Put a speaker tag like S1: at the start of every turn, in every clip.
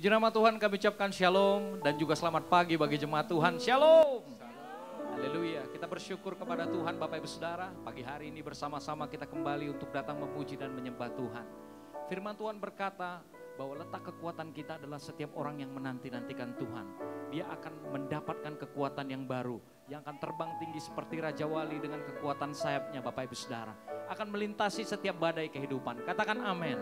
S1: Nama Tuhan kami ucapkan shalom dan juga selamat pagi bagi jemaat Tuhan. Shalom. Haleluya. Kita bersyukur kepada Tuhan Bapak Ibu Saudara. Pagi hari ini bersama-sama kita kembali untuk datang memuji dan menyembah Tuhan. Firman Tuhan berkata bahwa letak kekuatan kita adalah setiap orang yang menanti-nantikan Tuhan. Dia akan mendapatkan kekuatan yang baru, yang akan terbang tinggi seperti Raja Wali dengan kekuatan sayapnya Bapak Ibu Saudara. Akan melintasi setiap badai kehidupan. Katakan amin.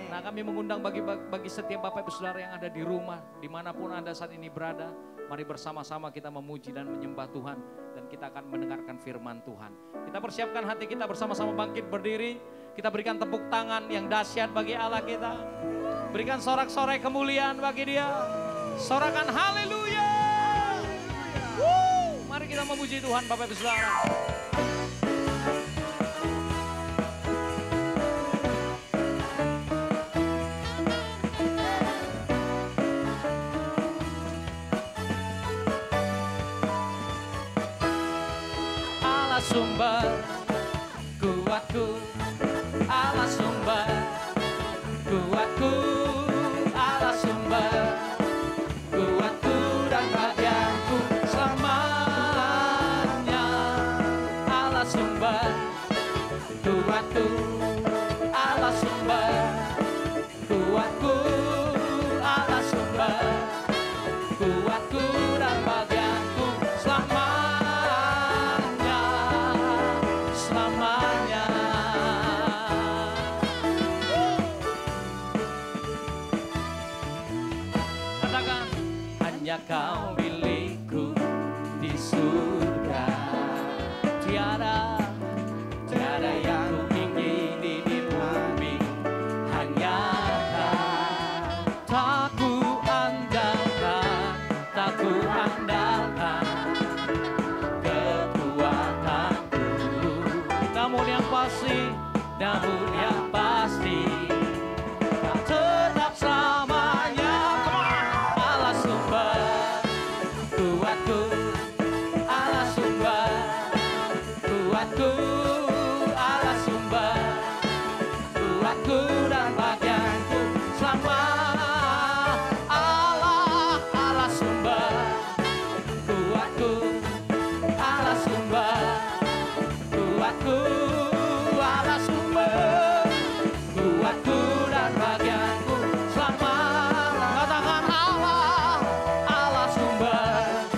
S1: Nah, kami mengundang bagi setiap Bapak Ibu Saudara yang ada di rumah, dimanapun Anda saat ini berada, mari bersama-sama kita memuji dan menyembah Tuhan. Dan kita akan mendengarkan firman Tuhan. Kita persiapkan hati kita bersama-sama bangkit berdiri. Kita berikan tepuk tangan yang dahsyat bagi Allah kita. Berikan sorak-sorai kemuliaan bagi Dia. Sorakan haleluya. Mari kita memuji Tuhan Bapak Ibu Saudara. Allah sumber kuatku, Allah sumber kuatku, Allah sumber kuatku dan bahagiaku selamanya. Allah sumber kuatku, Allah sumber kuatku, Allah sumber kuatku dan bahagiaku selamanya, selamanya. Katakan, hanya Kau milikku di surga. Tiada yang kuingini di bumi. Hanya Kau, tak ku andalkan, tak ku andalkan kekuatanku. Namun yang pasti, Kau tetap selamanya. Allah sumber kuatku, Allah sumber kuatku, Allah sumber kuatku dan bagianku selama. Allah sumber kuatku, Allah sumber kuatku, Allah sumber kuatku dan bagianku selama. Katakan Allah sumber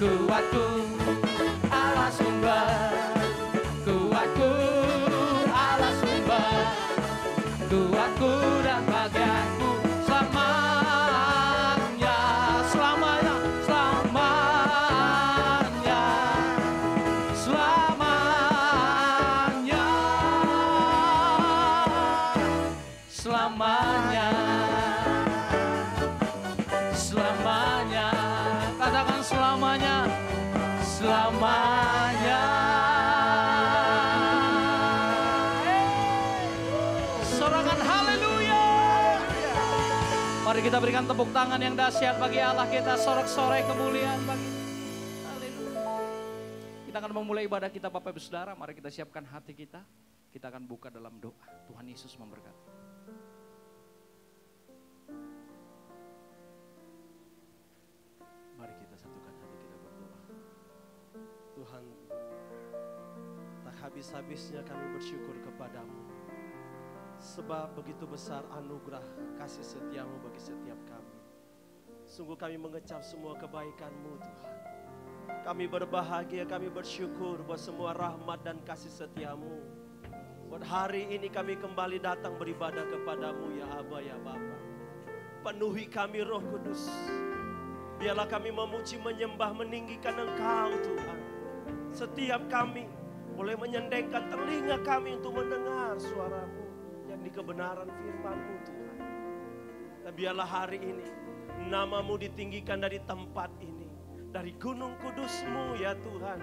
S1: kuatku, Allah sumber kuatku, Allah sumber kuatku dan bagianku selamanya, selamanya, selamanya, selamanya, selamanya, selamanya. Katakan selamanya, selamanya. Sorakan haleluya. Mari kita berikan tepuk tangan yang dahsyat bagi Allah kita. Sorak-sorai kemuliaan bagi haleluya. Kita akan memulai ibadah kita Bapak Ibu Saudara. Mari kita siapkan hati kita. Kita akan buka dalam doa. Tuhan Yesus memberkati. Mari kita satukan hati kita berdoa.
S2: Tuhan, tak habis-habisnya kami bersyukur kepadamu. Sebab begitu besar anugerah kasih setiamu bagi setiap kami. Sungguh kami mengecap semua kebaikan-Mu Tuhan. Kami berbahagia, kami bersyukur buat semua rahmat dan kasih setiamu. Buat hari ini kami kembali datang beribadah kepadamu ya Aba ya Bapa. Penuhi kami Roh Kudus. Biarlah kami memuji, menyembah, meninggikan Engkau Tuhan. Setiap kami boleh menyendengkan telinga kami untuk mendengar suara-Mu yang di kebenaran firman-Mu Tuhan. Dan biarlah hari ini nama-Mu ditinggikan dari tempat ini, dari gunung kudus-Mu ya Tuhan.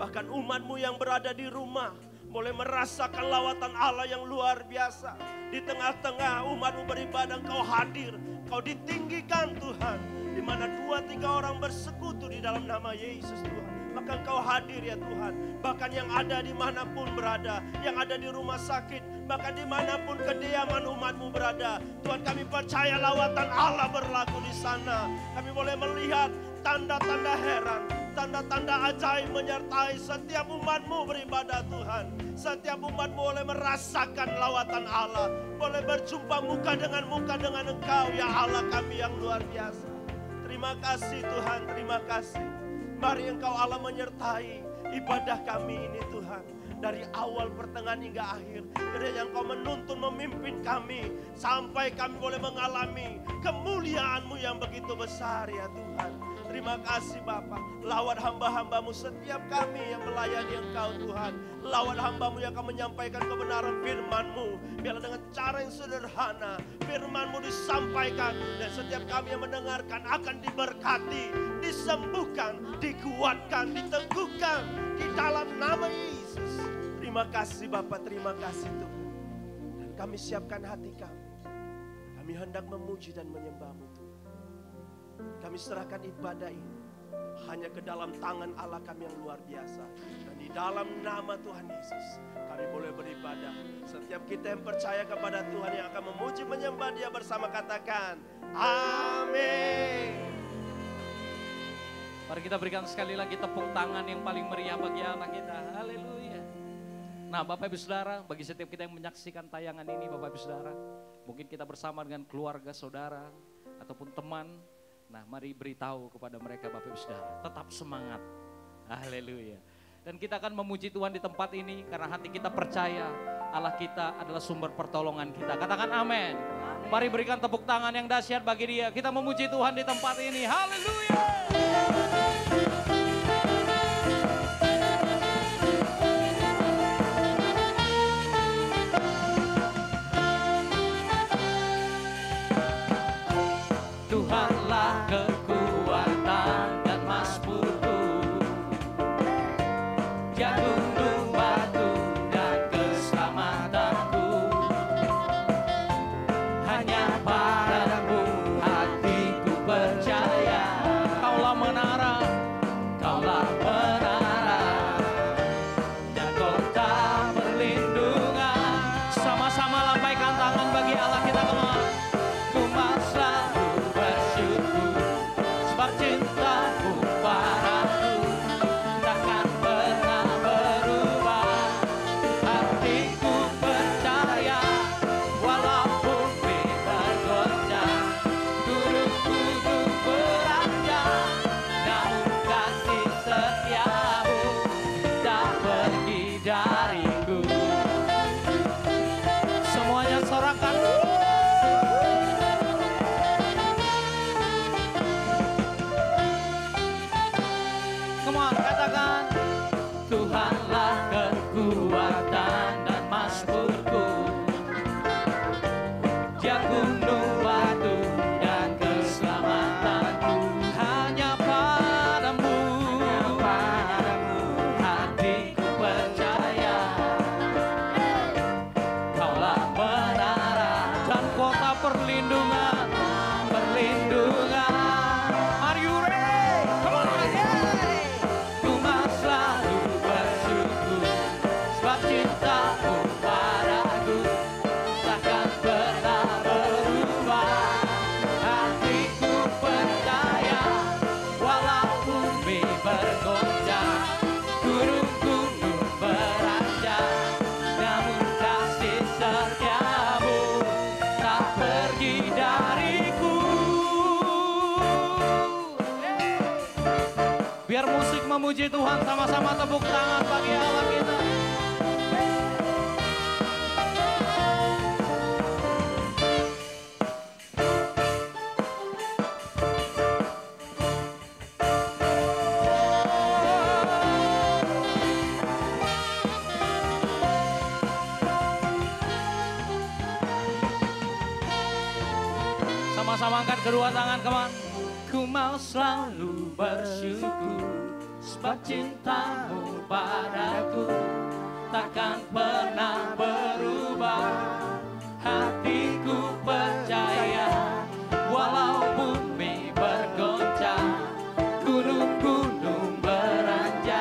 S2: Bahkan umat-Mu yang berada di rumah boleh merasakan lawatan Allah yang luar biasa. Di tengah-tengah umat-Mu beribadah, Engkau hadir, Engkau ditinggikan Tuhan. Di mana 2-3 orang bersekutu di dalam nama Yesus Tuhan, maka Engkau hadir ya Tuhan. Bahkan yang ada dimanapun berada, yang ada di rumah sakit, bahkan dimanapun kediaman umat-Mu berada, Tuhan kami percaya lawatan Allah berlaku di sana. Kami boleh melihat tanda-tanda heran, tanda-tanda ajaib menyertai setiap umat-Mu beribadah Tuhan. Setiap umat-Mu boleh merasakan lawatan Allah, boleh berjumpa muka dengan Engkau ya Allah kami yang luar biasa. Terima kasih Tuhan, terima kasih. Mari Engkau Allah menyertai ibadah kami ini Tuhan. Dari awal, pertengahan hingga akhir. Kiranya Engkau menuntun, memimpin kami. Sampai kami boleh mengalami kemuliaan-Mu yang begitu besar ya Tuhan. Terima kasih Bapa. Lawat hamba-hamba-Mu setiap kami yang melayani Engkau Tuhan. Lawat hamba-Mu yang akan menyampaikan kebenaran firman-Mu. Biarlah dengan cara yang sederhana firman-Mu disampaikan. Dan setiap kami yang mendengarkan akan diberkati, disembuhkan, dikuatkan, diteguhkan di dalam nama Yesus. Terima kasih Bapak, terima kasih Tuhan. Dan kami siapkan hati kami. Kami hendak memuji dan menyembah-Mu Tuhan. Kami serahkan ibadah ini hanya ke dalam tangan Allah kami yang luar biasa. Dan di dalam nama Tuhan Yesus kami boleh beribadah. Setiap kita yang percaya kepada Tuhan yang akan memuji menyembah Dia bersama, katakan amin.
S1: Mari kita berikan sekali lagi tepuk tangan yang paling meriah bagi Allah kita. Haleluya. Nah Bapak Ibu Saudara, bagi setiap kita yang menyaksikan tayangan ini Bapak Ibu Saudara, mungkin kita bersama dengan keluarga saudara ataupun teman. Nah mari beritahu kepada mereka Bapak Ibu Saudara, tetap semangat. Haleluya. Dan kita akan memuji Tuhan di tempat ini karena hati kita percaya Allah kita adalah sumber pertolongan kita. Katakan amin. Mari berikan tepuk tangan yang dahsyat bagi Dia. Kita memuji Tuhan di tempat ini. Haleluya. Tuhanlah kekuatan dan masmurku, ya gunung batu dan keselamatanku. Hanya padamu hatiku percaya. Kaulah menara, Kaulah menara dan kota perlindungan. Sama-sama lambaikan tangan bagi Allah kita kemana. Ku mau selalu bersyukur sebab cintamu padaku takkan pernah berubah. Hatiku percaya walaupun bumi bergoncang, gunung-gunung beranjak, namun kasih setiamu tak pergi dariku. Semuanya sorakan. Come on, katakan Tuhanlah kekuatan dan masmurku, Dia gunung batu dan keselamatanku. Hanya padamu hatiku percaya. Kaulah menara dan kota perlindungan. Are you ready? Come on, yeah. Ku mau selalu bersyukur sebab cintamu padaku takkan pernah berubah. Hatiku percaya walaupun bumi bergoncang, gunung-gunung beranjak, namun kasih setiamu tak pergi dariku. Biar musik memuji Tuhan, sama-sama tepuk tangan bagi Allah kita. Sama-sama angkat kedua tangan, kemana? Ku mau selalu bersyukur sebab cintamu padaku takkan pernah berubah. Hatiku percaya walaupun bumi bergoncang, gunung-gunung beranjak,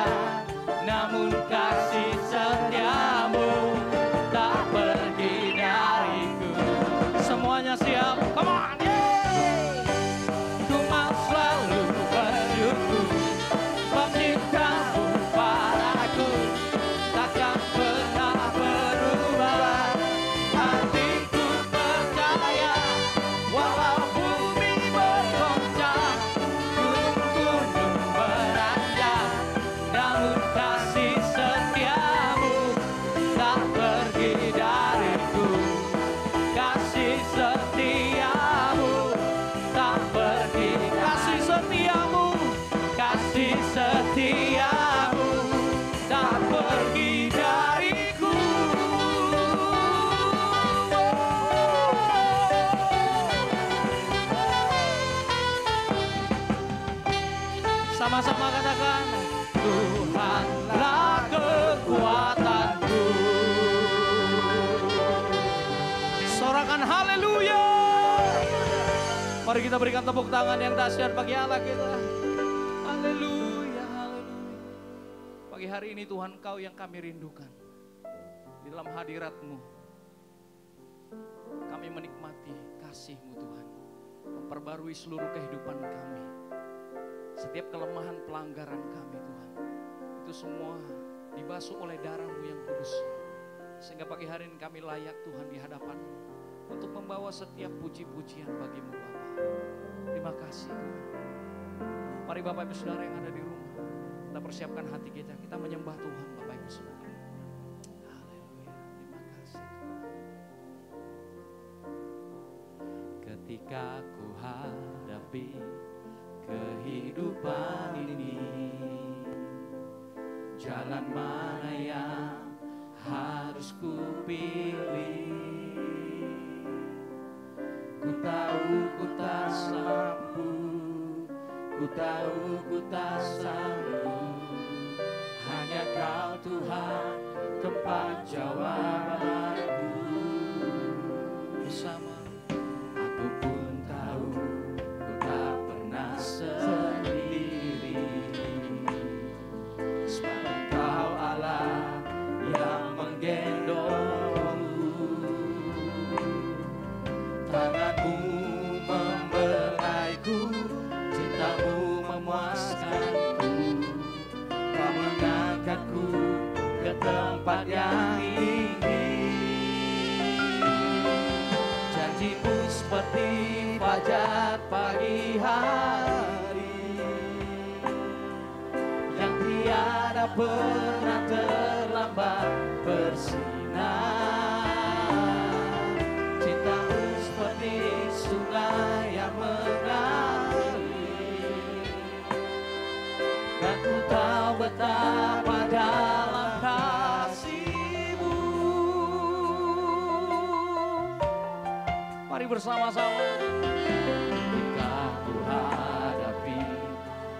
S1: Sama-sama katakan, Tuhanlah kekuatanku. Sorakan haleluya. Mari kita berikan tepuk tangan yang dahsyat bagi Allah kita. Haleluya, haleluya. Pagi hari ini Tuhan, Kau yang kami rindukan. Di dalam hadirat-Mu kami menikmati kasih-Mu Tuhan. Memperbarui seluruh kehidupan kami. Setiap kelemahan pelanggaran kami Tuhan, itu semua dibasuh oleh darah-Mu yang kudus. Sehingga pagi hari ini kami layak Tuhan di hadapan-Mu untuk membawa setiap puji-pujian bagi-Mu Bapa. Terima kasih Tuhan. Mari Bapak Ibu Saudara yang ada di rumah, kita persiapkan hati kita menyembah Tuhan Bapak Ibu Saudara. Haleluya, terima kasih Tuhan. Ketika ku hadapi kehidupan ini, jalan mana yang harus ku pilih? Ku tahu ku tak mampu, ku tahu ku tak sanggup. Hanya Kau Tuhan tempat jawabanku. Bersama aku pun tahu ku tak pernah sendiri, sebab Engkau Allah yang menggendongku. Tangan-Mu membelaiku, cinta-Mu memuaskanku. Kau mengangkatku ke tempat yang tinggi. Janji-Mu seperti fajar pagi hari, yang tiada pernah terlambat bersinar. Cinta-Mu seperti sungai yang mengalir, dan ku tahu betapa dalam kasih-Mu. Mari bersama-sama. Ketika ku hadapi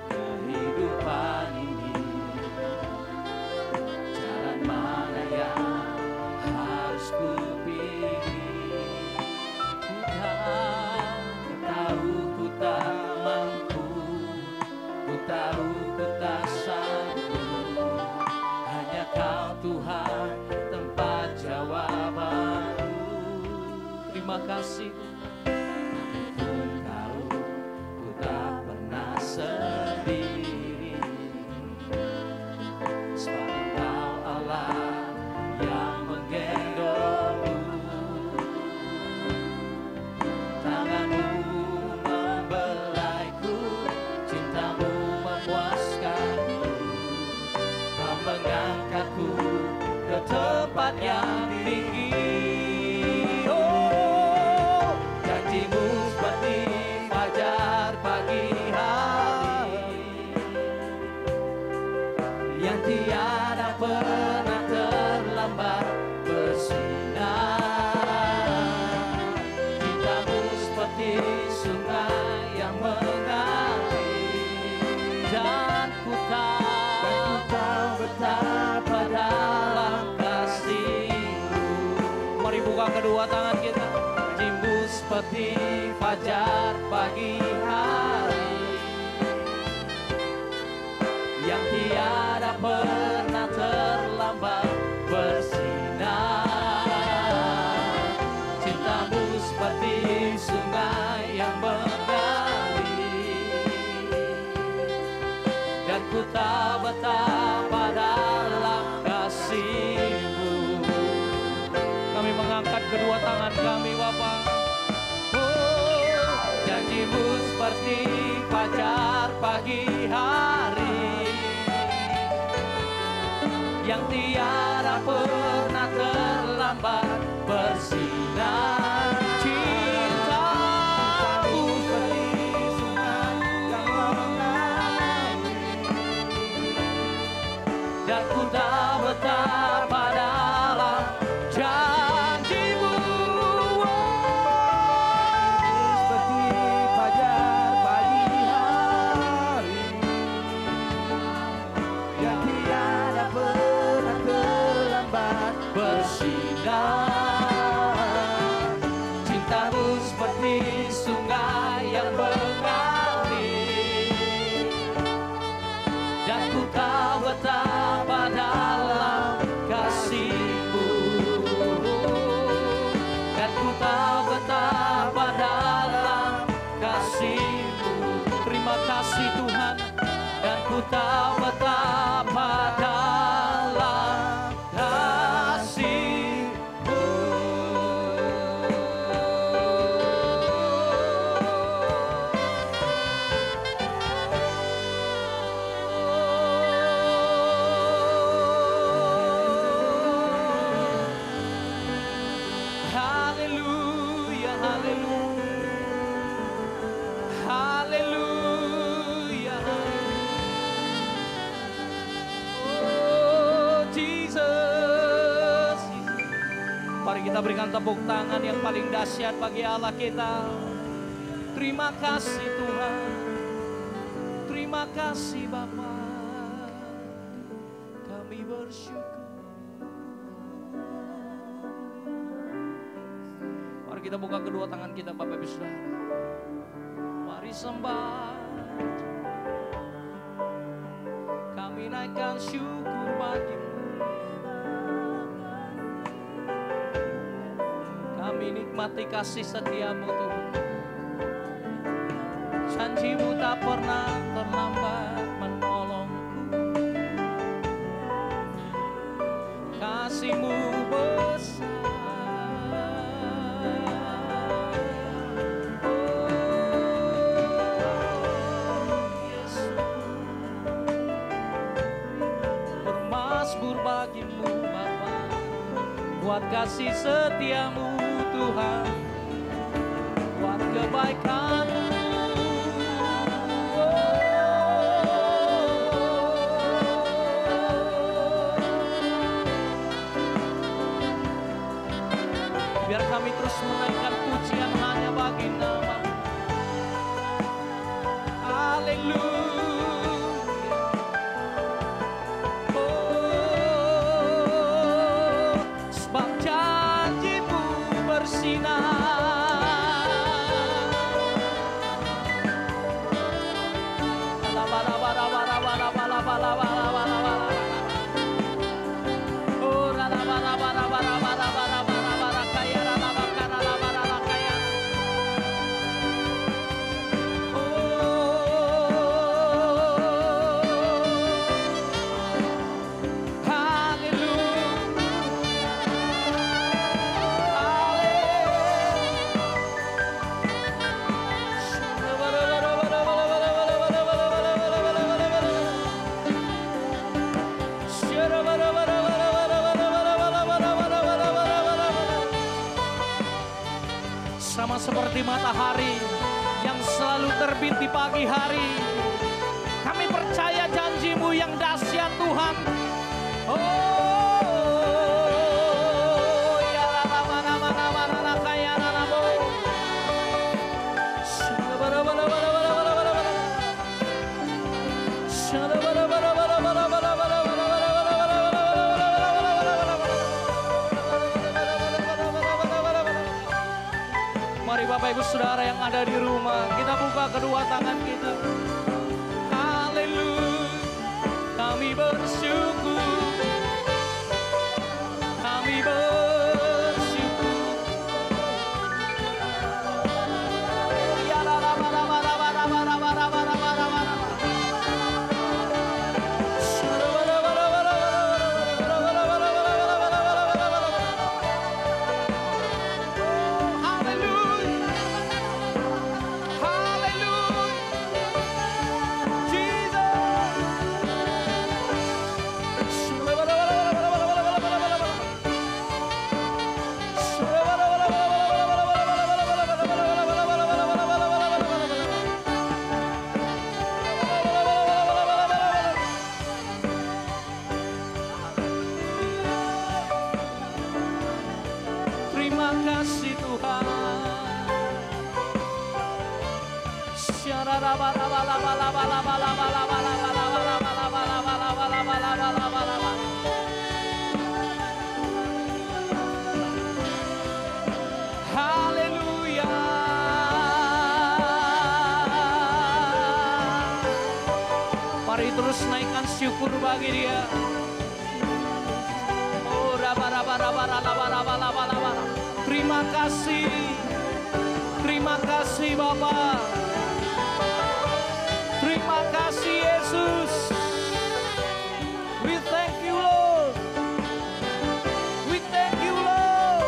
S1: kehidupan ini, jalan mana yang harus ku pilih? Ku tahu ku tak mampu, ku tahu ku tak sanggup. Hanya Kau Tuhan tempat jawabanku. Terima kasih. Pun tahu ku tak pernah sendiri, sebab Engkau Allah yang menggendongku. Tangan-Mu membelaiku, cinta-Mu memuaskanku. Kau mengangkatku ke tempat yang tinggi. Oh, janji-Mu seperti fajar pagi hari, yang tiada pernah terlambat bersinar. Cinta-Mu seperti sungai yang mengalir, dan ku tahu betapa dalam kasih-Mu. Mari buka kedua tangan kita. Janji-Mu seperti fajar pagi hari, yang tiada pernah terlambat bersinar. Cinta-Mu seperti sungai yang mengalir, dan ku tahu betapa dalam kasih-Mu. Kami mengangkat kedua tangan kami Bapa. Oh, janji-Mu seperti fajar pagi hari, yang tiada pernah terlambat bersinar. Cinta-Mu seperti sungai yang mengalir, dan ku tahu betapa dalam janji-Mu. Seperti fajar pagi hari, kita berikan tepuk tangan yang paling dahsyat bagi Allah kita. Terima kasih Tuhan. Terima kasih Bapa. Kami bersyukur. Mari kita buka kedua tangan kita Bapak Ibu Saudara. Mari sembah. Kami naikkan syukur bagi-Mu. Kami nikmati kasih setia-Mu Tuhan. Janji-Mu tak pernah terlambat menolongku. Kasih-Mu besar. Bagimu Bapa, buat kasih setia-Mu Tuhan, buat kebaikan-Mu. Biar kami terus menaikkan pujian hanya bagi nama-Mu. Haleluya. Sama seperti matahari yang selalu terbit di pagi hari, kami percaya janji-Mu yang dahsyat Tuhan. Mari Bapak Ibu Saudara yang ada di rumah, kita buka kedua tangan kita. Haleluya, kami bersyukur, kami bersyukur. Ya la la la la la la la la la la la la la. Haleluya. Mari terus naikkan syukur bagi Dia. Oh, terima kasih. Terima kasih Bapa. Terima kasih Yesus. We thank you Lord. We thank you Lord.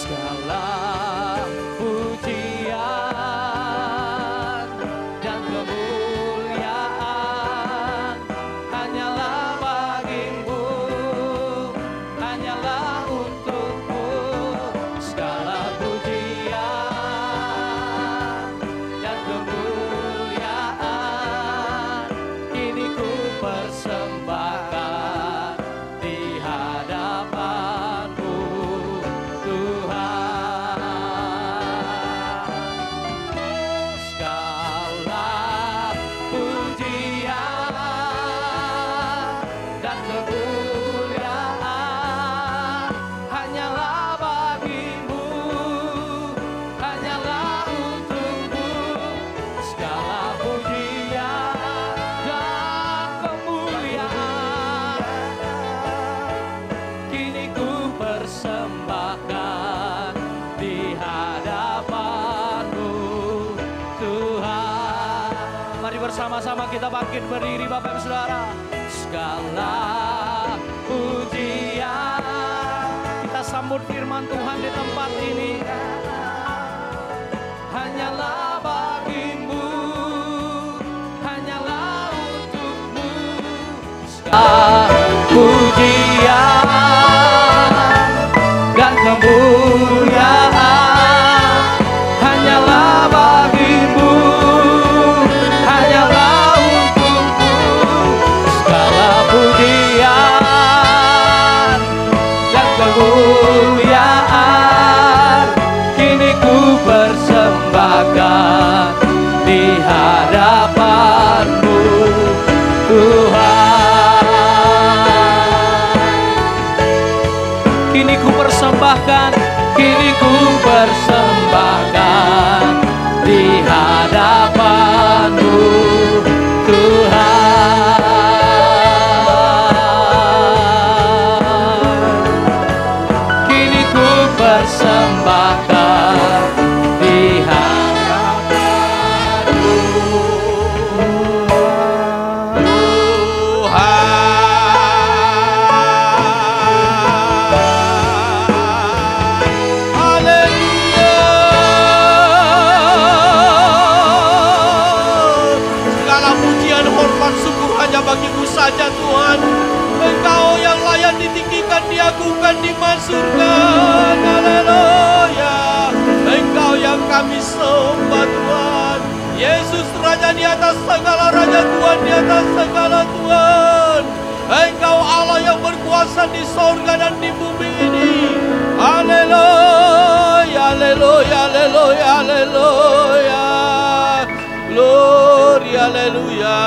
S1: Segala pujian bersama-sama kita bangkit berdiri Bapak Ibu Saudara. Segala pujian, kita sambut firman Tuhan di tempat ini. Hanyalah bagimu, hanyalah untukmu. Segala pujian dan kemuliaan hanyalah bagimu, hanyalah untukmu. Segala pujian dan kemuliaan kini ku persembahkan di hadapan-Mu Tuhan. Kini ku persembahkan, kini ku persembahkan di hadapan-Mu Tuhan. Kini ku persembahkan di hadapan-Mu
S2: Bagi-Mu saja Tuhan, Engkau yang layak ditinggikan, diagungkan, dimasyurkan. Haleluya. Engkau yang kami sembah Tuhan. Yesus Raja di atas segala raja, Tuhan di atas segala Tuhan. Engkau Allah yang berkuasa di sorga dan di bumi ini. Haleluya, haleluya, haleluya, haleluya. Glory, haleluya.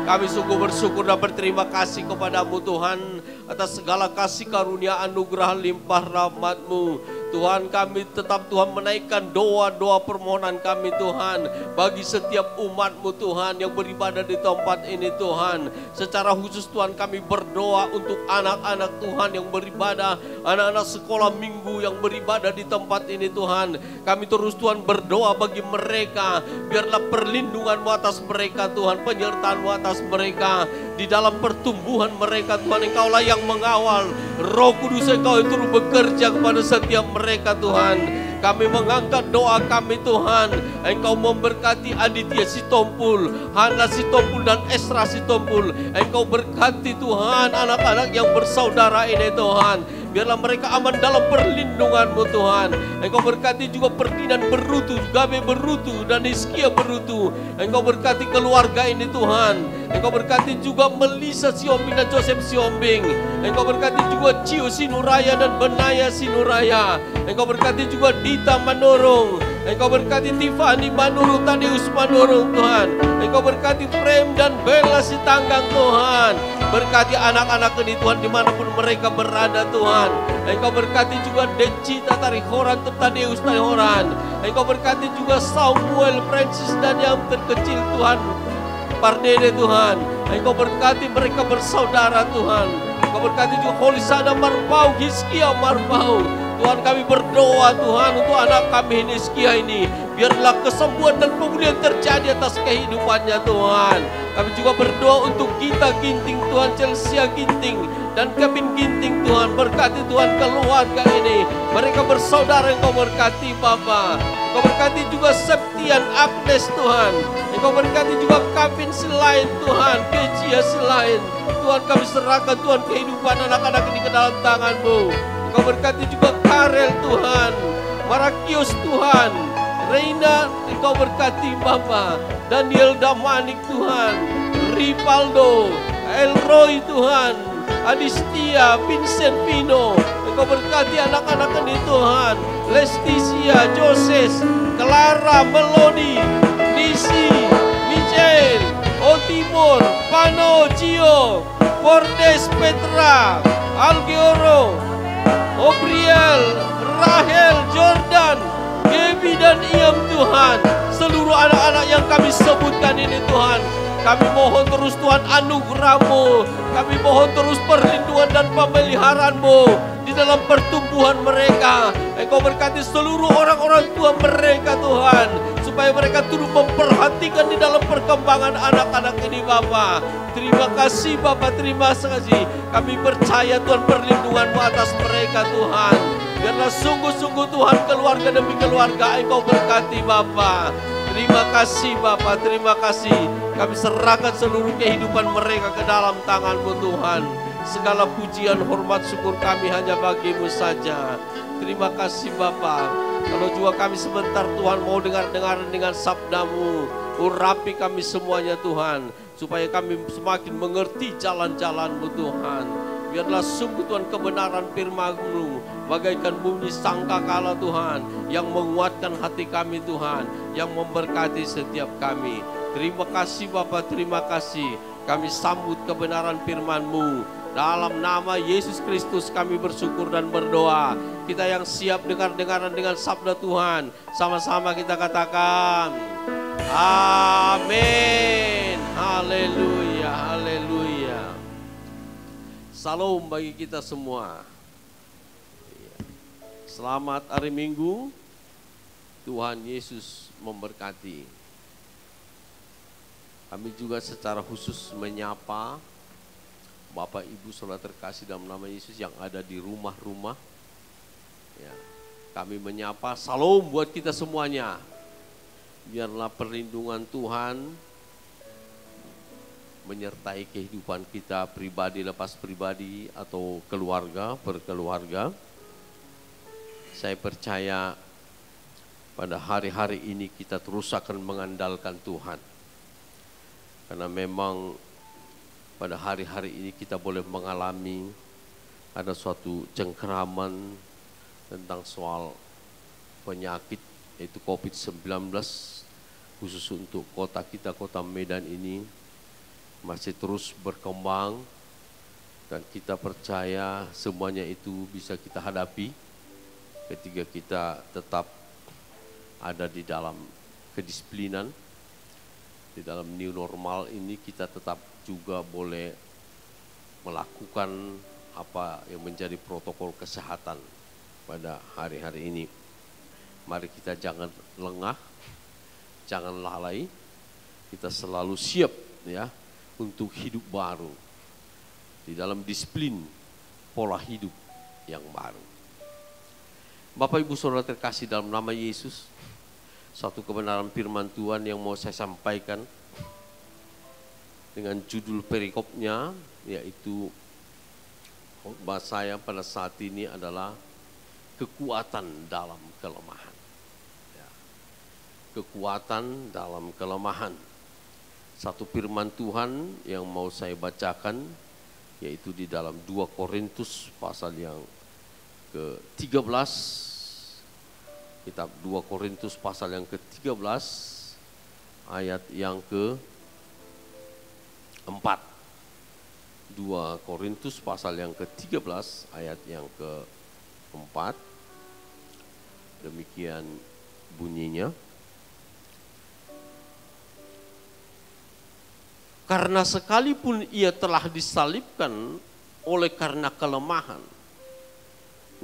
S2: Kami sungguh bersyukur dan berterima kasih kepada-Mu Tuhan atas segala kasih karunia anugerah limpah rahmat-Mu. Tuhan, kami tetap Tuhan menaikkan doa-doa permohonan kami Tuhan bagi setiap umat-Mu Tuhan yang beribadah di tempat ini Tuhan. Secara khusus Tuhan kami berdoa untuk anak-anak Tuhan yang beribadah, anak-anak sekolah minggu yang beribadah di tempat ini Tuhan. Kami terus Tuhan berdoa bagi mereka, biarlah perlindungan-Mu atas mereka Tuhan, penyertaan-Mu atas mereka di dalam pertumbuhan mereka Tuhan. Engkaulah yang mengawal, Roh Kudus Engkau yang terus bekerja kepada setiap mereka Tuhan. Kami mengangkat doa kami Tuhan, Engkau memberkati Aditya Sitompul, Hana Sitompul dan Esra Sitompul. Engkau berkati Tuhan anak-anak yang bersaudara ini Tuhan. Biarlah mereka aman dalam perlindungan-Mu Tuhan. Engkau berkati juga Ferdinand Berutu, Gabe Berutu dan Hizkia Berutu. Engkau berkati keluarga ini Tuhan. Engkau berkati juga Melisa Siombing dan Joseph Siombing. Engkau berkati juga Cio Sinuraya dan Benaya Sinuraya. Engkau berkati juga Dita Manurung. Engkau berkati Tiffany Manurung, Tadeus Manurung Tuhan. Engkau berkati Frame dan Bella Sitanggang Tuhan. Berkati anak-anak ini Tuhan dimanapun mereka berada Tuhan. Engkau berkati juga Deci Tatari Horan, Tadeus Horan. Engkau berkati juga Samuel Francis dan yang terkecil Tuhan Pardede Tuhan. Engkau berkati mereka bersaudara Tuhan. Engkau berkati juga Holisada Marpau, Hizkia Marpau. Tuhan kami berdoa Tuhan untuk anak kami Hizkia ini. Biarlah kesembuhan dan pemulihan terjadi atas kehidupannya Tuhan. Kami juga berdoa untuk Gita Ginting Tuhan, Chelsea Ginting dan Kevin Ginting Tuhan. Berkati Tuhan keluarga ini. Mereka bersaudara, Engkau berkati Bapa. Engkau berkati juga Septian Agnes Tuhan. Engkau berkati juga Kevin selain Tuhan, Kecia selain. Tuhan kami serahkan Tuhan kehidupan anak-anak ini ke dalam tangan-Mu. Engkau berkati juga Karel Tuhan, Marakios Tuhan, Reina Engkau berkati Bapa, Daniel Damanik Tuhan, Ripaldo, Elroy Tuhan, Adistia, Vincent Pino. Engkau berkati anak-anak ini Tuhan, Lesticia, Joses, Clara, Melody, Nisi, Michel, Otimor, Pano, Gio, Fordes, Petra, Algeoro, Obriel, Rahel, Jordan, Gaby dan Iam Tuhan. Seluruh anak-anak yang kami sebutkan ini Tuhan, kami mohon terus Tuhan anugerah-Mu. Kami mohon terus perlindungan dan pemeliharaan-Mu di dalam pertumbuhan mereka. Engkau berkati seluruh orang-orang tua mereka Tuhan, supaya supaya mereka turut memperhatikan di dalam perkembangan anak-anak ini Bapa. Terima kasih Bapa, terima kasih. Kami percaya Tuhan perlindungan-Mu atas mereka Tuhan. Biarlah sungguh-sungguh Tuhan keluarga demi keluarga Engkau berkati Bapa. Terima kasih Bapa, terima kasih. Kami serahkan seluruh kehidupan mereka ke dalam tangan-Mu Tuhan. Segala pujian, hormat, syukur kami hanya bagi-Mu saja. Terima kasih Bapa. Kalau juga kami sebentar Tuhan mau dengar-dengar dengan sabda-Mu, urapi kami semuanya Tuhan, supaya kami semakin mengerti jalan-jalan-Mu Tuhan. Biarlah sungguh Tuhan kebenaran firman-Mu bagaikan bunyi sangkakala Tuhan, yang menguatkan hati kami Tuhan, yang memberkati setiap kami. Terima kasih Bapa, terima kasih. Kami sambut kebenaran firman-Mu. Dalam nama Yesus Kristus kami bersyukur dan berdoa. Kita yang siap dengar-dengaran dengan sabda Tuhan, sama-sama kita katakan amin. Haleluya, haleluya. Salam bagi kita semua. Selamat hari Minggu. Tuhan Yesus memberkati. Kami juga secara khusus menyapa Bapak Ibu saudara terkasih dalam nama Yesus yang ada di rumah-rumah. Ya, kami menyapa salam buat kita semuanya. Biarlah perlindungan Tuhan menyertai kehidupan kita pribadi lepas pribadi atau keluarga berkeluarga. Saya percaya pada hari-hari ini kita terus akan mengandalkan Tuhan. Karena memang pada hari-hari ini kita boleh mengalami ada suatu cengkeraman tentang soal penyakit yaitu COVID-19, khusus untuk kota kita, kota Medan ini masih terus berkembang, dan kita percaya semuanya itu bisa kita hadapi ketika kita tetap ada di dalam kedisiplinan. Di dalam new normal ini kita tetap juga boleh melakukan apa yang menjadi protokol kesehatan pada hari-hari ini. Mari kita jangan lengah, jangan lalai, kita selalu siap ya untuk hidup baru di dalam disiplin pola hidup yang baru. Bapak Ibu Saudara terkasih dalam nama Yesus, satu kebenaran firman Tuhan yang mau saya sampaikan dengan judul perikopnya, yaitu khotbah saya pada saat ini adalah kekuatan dalam kelemahan. Ya, kekuatan dalam kelemahan. Satu firman Tuhan yang mau saya bacakan, yaitu di dalam 2 Korintus pasal yang ke-13. Kitab 2 Korintus pasal yang ke-13 ayat yang ke-4. 2 Korintus pasal yang ke-13 ayat yang ke-4. Demikian bunyinya. Karena sekalipun ia telah disalibkan oleh karena kelemahan,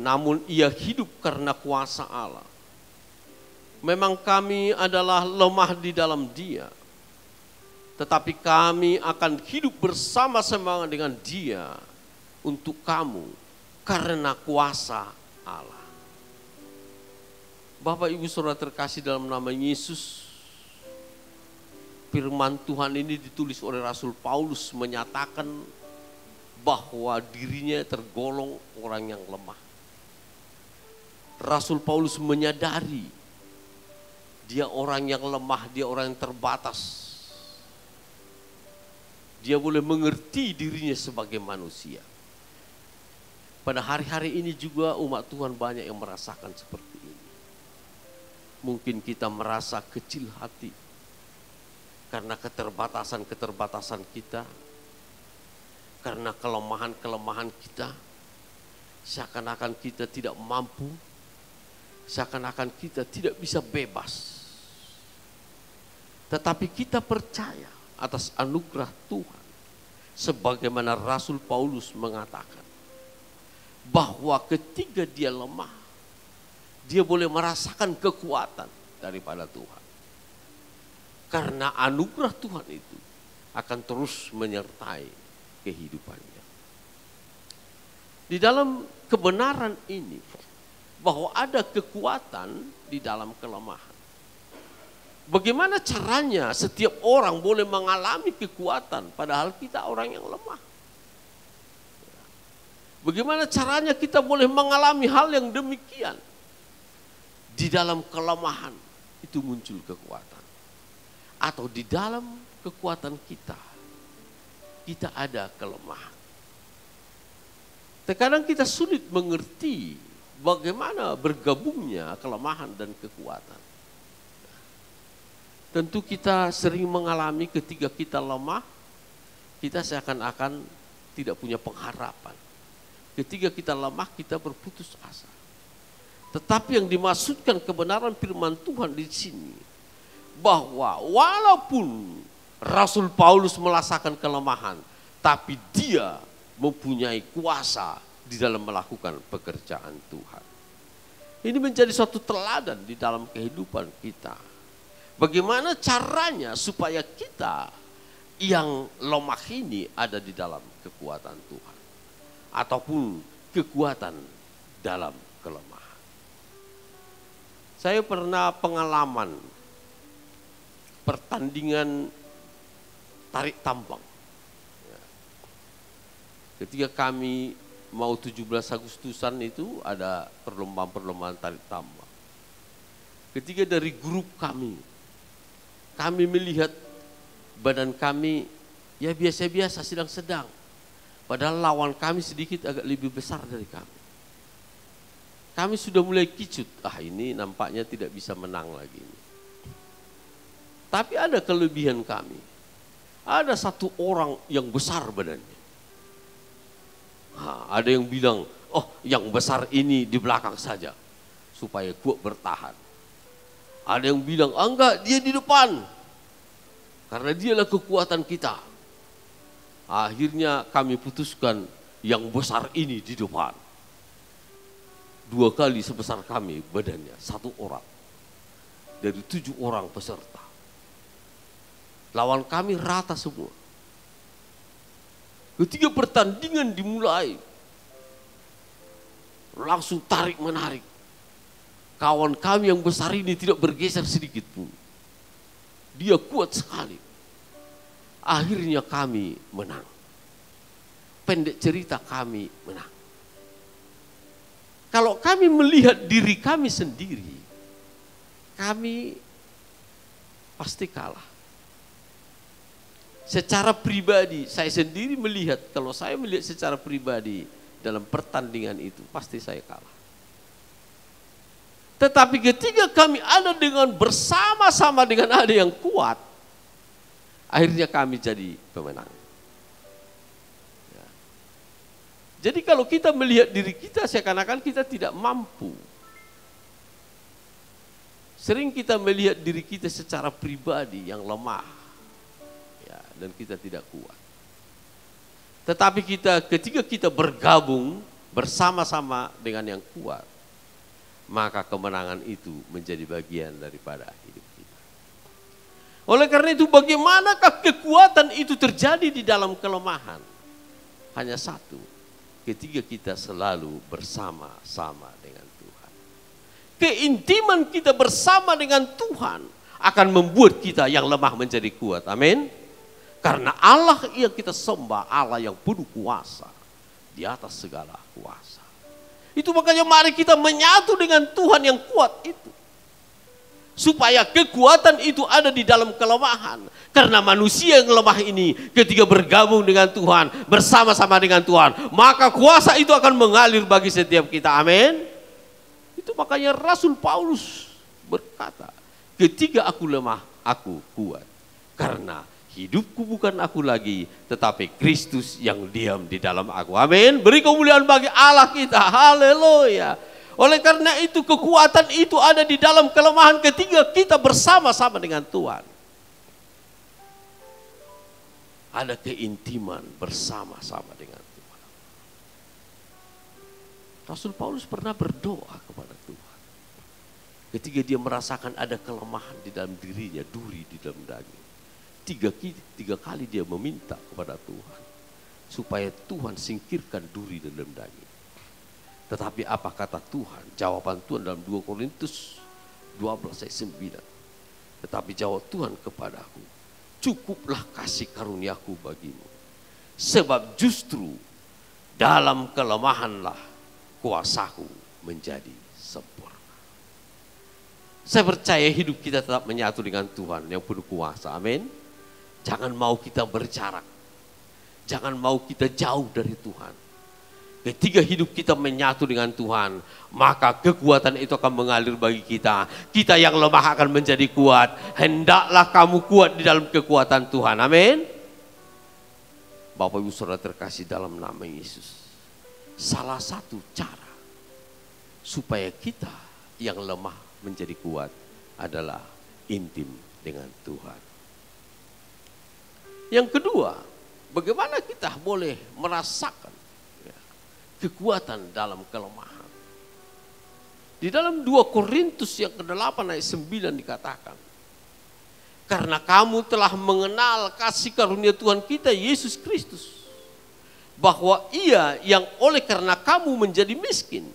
S2: namun ia hidup karena kuasa Allah. Memang kami adalah lemah di dalam Dia, tetapi kami akan hidup bersama-sama dengan Dia untuk kamu karena kuasa Allah. Bapak Ibu Saudara terkasih dalam nama Yesus, firman Tuhan ini ditulis oleh Rasul Paulus menyatakan bahwa dirinya tergolong orang yang lemah. Rasul Paulus menyadari dia orang yang lemah, dia orang yang terbatas. Dia boleh mengerti dirinya sebagai manusia. Pada hari-hari ini juga umat Tuhan banyak yang merasakan seperti ini. Mungkin kita merasa kecil hati karena keterbatasan-keterbatasan kita, karena kelemahan-kelemahan kita, seakan-akan kita tidak mampu, seakan-akan kita tidak bisa bebas. Tetapi kita percaya atas anugerah Tuhan, sebagaimana Rasul Paulus mengatakan, bahwa ketika dia lemah, dia boleh merasakan kekuatan daripada Tuhan.
S3: Karena anugerah Tuhan itu akan terus menyertai kehidupannya. Di dalam kebenaran ini, bahwa ada kekuatan di dalam kelemahan. Bagaimana caranya setiap orang boleh mengalami kekuatan padahal kita orang yang lemah? Bagaimana caranya kita boleh mengalami hal yang demikian? Di dalam kelemahan itu muncul kekuatan. Atau di dalam kekuatan kita ada kelemahan. Terkadang kita sulit mengerti bagaimana bergabungnya kelemahan dan kekuatan. Tentu kita sering mengalami ketika kita lemah, kita seakan-akan tidak punya pengharapan. Ketika kita lemah, kita berputus asa. Tetapi yang dimaksudkan kebenaran firman Tuhan di sini, bahwa walaupun Rasul Paulus merasakan kelemahan, tapi dia mempunyai kuasa di dalam melakukan pekerjaan Tuhan. Ini menjadi suatu teladan di dalam kehidupan kita. Bagaimana caranya supaya kita yang lemah ini ada di dalam kekuatan Tuhan, ataupun kekuatan dalam kelemahan. Saya pernah pengalaman pertandingan tarik tambang. Ketika kami mau 17 Agustusan itu ada perlombaan tarik tambang. Ketika dari grup kami melihat badan kami ya biasa-biasa, sedang-sedang. Padahal lawan kami sedikit agak lebih besar dari kami. Kami sudah mulai kicut, ini nampaknya tidak bisa menang lagi. Tapi ada kelebihan kami. Ada satu orang yang besar badannya. Ada yang bilang, yang besar ini di belakang saja supaya kuat bertahan. Ada yang bilang, enggak, dia di depan karena dialah kekuatan kita. Akhirnya kami putuskan yang besar ini di depan. 2 kali sebesar kami badannya, 1 orang dari 7 orang peserta. Lawan kami rata semua. Ketika pertandingan dimulai, langsung tarik-menarik. Kawan kami yang besar ini tidak bergeser sedikit pun. Dia kuat sekali. Akhirnya kami menang. Pendek cerita, kami menang. Kalau kami melihat diri kami sendiri, kami pasti kalah. Secara pribadi, saya sendiri melihat, kalau saya melihat secara pribadi dalam pertandingan itu, pasti saya kalah. Tetapi ketika kami ada dengan bersama-sama dengan ada yang kuat, akhirnya kami jadi pemenang. Ya. Jadi kalau kita melihat diri kita, seakan-akan kita tidak mampu. Sering kita melihat diri kita secara pribadi yang lemah. Dan kita tidak kuat. Tetapi ketika kita bergabung bersama-sama dengan yang kuat, maka kemenangan itu menjadi bagian daripada hidup kita. Oleh karena itu, bagaimanakah kekuatan itu terjadi di dalam kelemahan? Hanya satu, ketika kita selalu bersama-sama dengan Tuhan. Keintiman kita bersama dengan Tuhan akan membuat kita yang lemah menjadi kuat. Amin. Karena Allah yang kita sembah, Allah yang penuh kuasa di atas segala kuasa. Itu makanya mari kita menyatu dengan Tuhan yang kuat itu. Supaya kekuatan itu ada di dalam kelemahan. Karena manusia yang lemah ini ketika bergabung dengan Tuhan, bersama-sama dengan Tuhan, maka kuasa itu akan mengalir bagi setiap kita. Amin. Itu makanya Rasul Paulus berkata, ketika aku lemah, aku kuat. Karena hidupku bukan aku lagi, tetapi Kristus yang diam di dalam aku. Amin. Beri kemuliaan bagi Allah kita. Haleluya. Oleh karena itu kekuatan itu ada di dalam kelemahan ketika kita bersama-sama dengan Tuhan. Ada keintiman bersama-sama dengan Tuhan. Rasul Paulus pernah berdoa kepada Tuhan. Ketika dia merasakan ada kelemahan di dalam dirinya, duri di dalam daging. Tiga kali dia meminta kepada Tuhan. Supaya Tuhan singkirkan duri dalam daging. Tetapi apa kata Tuhan? Jawaban Tuhan dalam 2 Korintus 12 ayat 9. Tetapi jawab Tuhan kepadaku, cukuplah kasih karuniaku bagimu. Sebab justru dalam kelemahanlah kuasaku menjadi sempurna. Saya percaya hidup kita tetap menyatu dengan Tuhan yang penuh kuasa. Amin. Jangan mau kita berjarak. Jangan mau kita jauh dari Tuhan. Ketika hidup kita menyatu dengan Tuhan, maka kekuatan itu akan mengalir bagi kita. Kita yang lemah akan menjadi kuat. Hendaklah kamu kuat di dalam kekuatan Tuhan. Amin. Bapak Ibu Saudara terkasih dalam nama Yesus. Salah satu cara supaya kita yang lemah menjadi kuat adalah intim dengan Tuhan. Yang kedua, bagaimana kita boleh merasakan kekuatan dalam kelemahan. Di dalam 2 Korintus yang ke-8 ayat 9 dikatakan, karena kamu telah mengenal kasih karunia Tuhan kita Yesus Kristus, bahwa Ia yang oleh karena kamu menjadi miskin,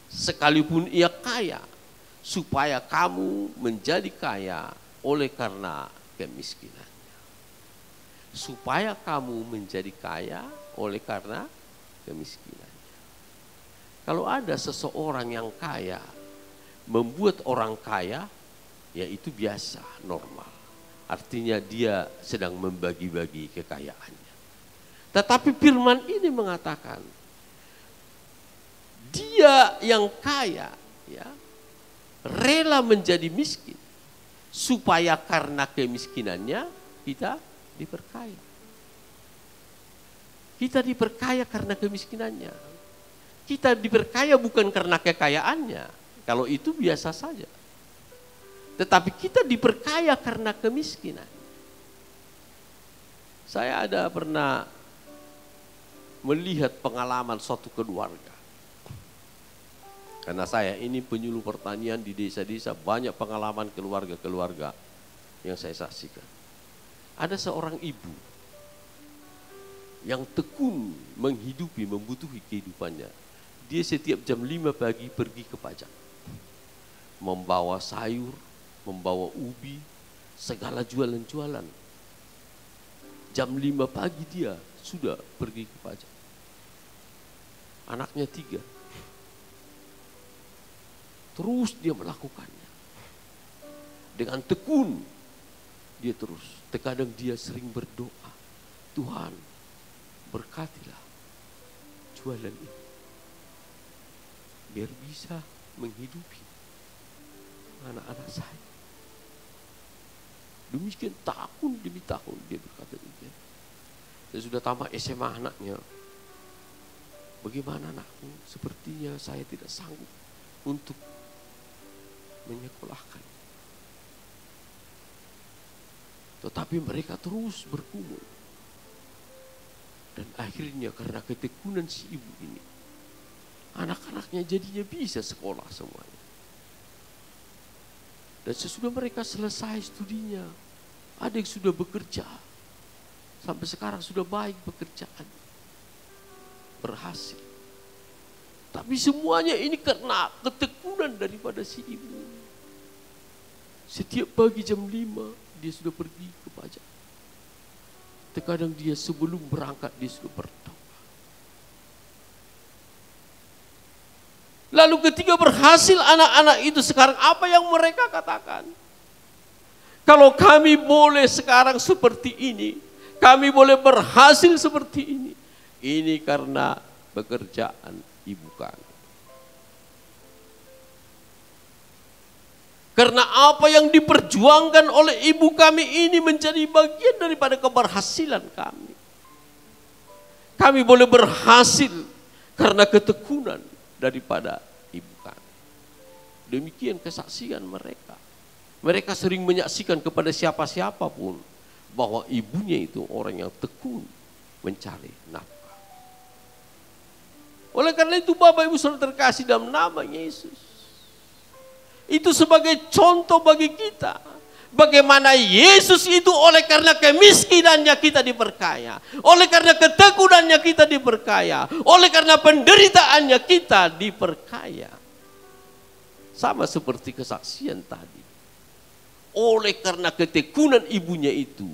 S3: sekalipun Ia kaya, supaya kamu menjadi kaya oleh karena kemiskinannya. Supaya kamu menjadi kaya oleh karena kemiskinannya. Kalau ada seseorang yang kaya, membuat orang kaya, ya itu biasa, normal. Artinya dia sedang membagi-bagi kekayaannya. Tetapi firman ini mengatakan, dia yang kaya, ya, rela menjadi miskin, supaya karena kemiskinannya kita diperkaya. Kita diperkaya karena kemiskinannya. Kita diperkaya bukan karena kekayaannya. Kalau itu biasa saja. Tetapi kita diperkaya karena kemiskinan. Saya ada pernah melihat pengalaman suatu keluarga. Karena saya ini penyuluh pertanian di desa-desa, banyak pengalaman keluarga-keluarga yang saya saksikan. Ada seorang ibu yang tekun menghidupi, membutuhi kehidupannya. Dia setiap jam 5 pagi pergi ke pajak. Membawa sayur, membawa ubi, segala jualan-jualan. Jam 5 pagi dia sudah pergi ke pajak. Anaknya 3. Terus dia melakukannya. Dengan tekun dia terus. Terkadang dia sering berdoa, Tuhan berkatilah jualan ini, biar bisa menghidupi anak-anak saya. Demikian tahun demi tahun dia berkata demikian. Saya sudah tamat SMA anaknya. Bagaimana anakku? Sepertinya saya tidak sanggup untuk menyekolahkan. Tetapi mereka terus bergumul. Dan akhirnya karena ketekunan si ibu ini, anak-anaknya jadinya bisa sekolah semuanya. Dan sesudah mereka selesai studinya, ada yang sudah bekerja. Sampai sekarang sudah baik pekerjaan. Berhasil. Tapi semuanya ini karena ketekunan daripada si ibu. Setiap pagi jam 5 dia sudah pergi ke pajak. Terkadang dia sebelum berangkat dia sudah berdoa. Lalu ketika berhasil anak-anak itu sekarang apa yang mereka katakan? Kalau kami boleh sekarang seperti ini, kami boleh berhasil seperti ini karena pekerjaan ibu kami. Karena apa yang diperjuangkan oleh ibu kami ini menjadi bagian daripada keberhasilan kami. Kami boleh berhasil karena ketekunan daripada ibu kami. Demikian kesaksian mereka. Mereka sering menyaksikan kepada siapa-siapa pun bahwa ibunya itu orang yang tekun mencari nafkah. Oleh karena itu Bapak Ibu Saudara terkasih dalam nama Yesus, Itu sebagai contoh bagi kita. Bagaimana Yesus itu oleh karena kemiskinannya kita diperkaya. Oleh karena ketekunannya kita diperkaya. Oleh karena penderitaannya kita diperkaya. Sama seperti kesaksian tadi. Oleh karena ketekunan ibunya itu.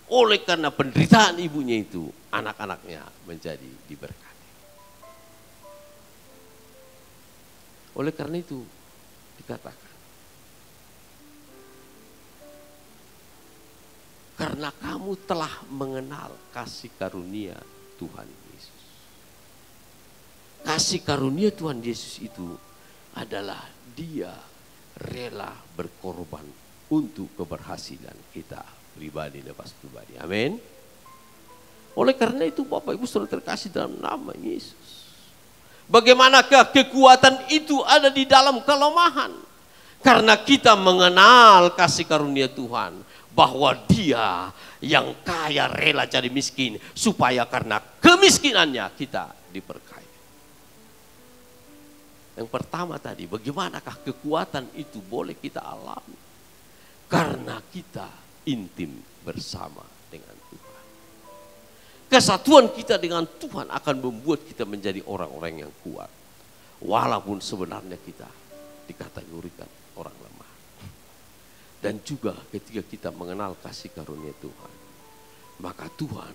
S3: Oleh karena penderitaan ibunya itu. Anak-anaknya menjadi diberkati. Oleh karena itu dikatakan. Karena kamu telah mengenal kasih karunia Tuhan Yesus. Kasih karunia Tuhan Yesus itu adalah Dia rela berkorban untuk keberhasilan kita pribadi, lepas pribadi. Amin. Oleh karena itu Bapak Ibu Saudara terkasih dalam nama Yesus. Bagaimanakah kekuatan itu ada di dalam kelemahan? Karena kita mengenal kasih karunia Tuhan. Bahwa Dia yang kaya rela jadi miskin. Supaya karena kemiskinannya kita diperkaya. Yang pertama tadi, bagaimanakah kekuatan itu boleh kita alami? Karena kita intim bersama dengan Tuhan. Kesatuan kita dengan Tuhan akan membuat kita menjadi orang-orang yang kuat. Walaupun sebenarnya kita dikategorikan orang lemah. Dan juga ketika kita mengenal kasih karunia Tuhan, maka Tuhan